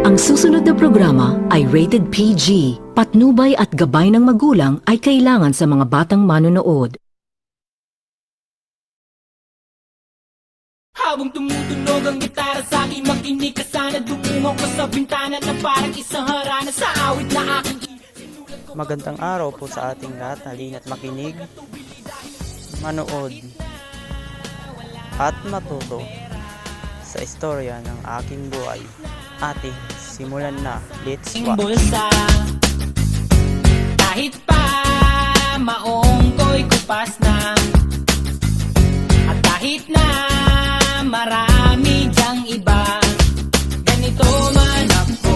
Ang susunod na programa ay rated PG. Patnubay at gabay ng magulang ay kailangan sa mga batang manonood. Habang tumutunog ang gitara sa aking makinig ka sana. Dumungan ko sa bintana na parang isang harana sa awit na aking Magandang araw po sa ating lahat. Halina't makinig, manood, at matuto sa istorya ng aking buhay. Ating simulan na. Let's watch. bulsa. Kahit pa maong ko'y kupas na, at kahit na marami dyang iba, ganito man ako,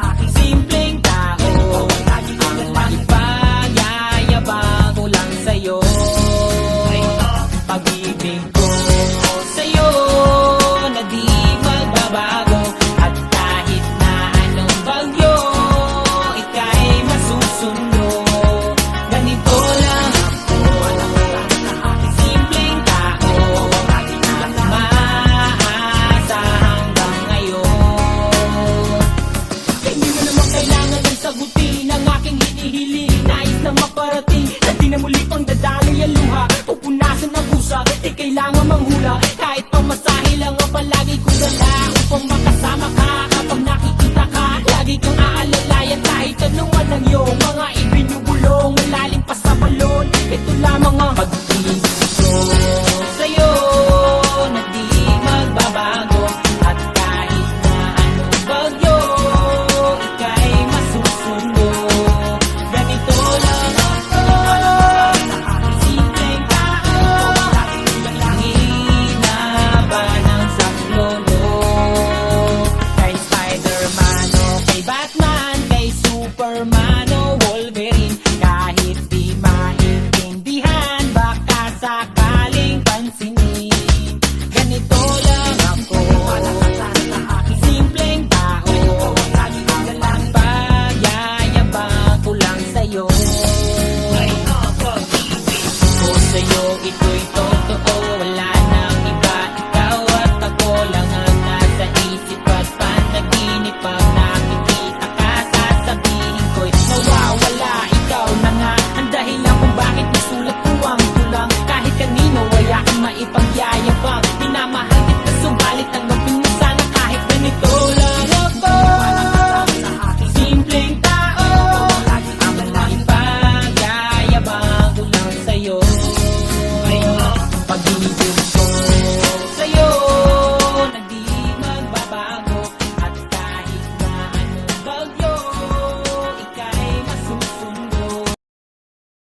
aking simpleng tao. Ipayayabang ko lang sa'yo pag-ibig ko sa'yo na di magbabago. At kahit na anong bagyo ika'y masusundo, ganito lang ako, aking simpleng tao, maasa hanggang ngayon. Hindi mo naman kailangan ng sagutin ang aking hinihiling. Nais na maparating na di na muli pang dadaloy ang luha, pupunasan ang pusa, di kailangan manghula. Kahit pamasahe lang ang palagi ko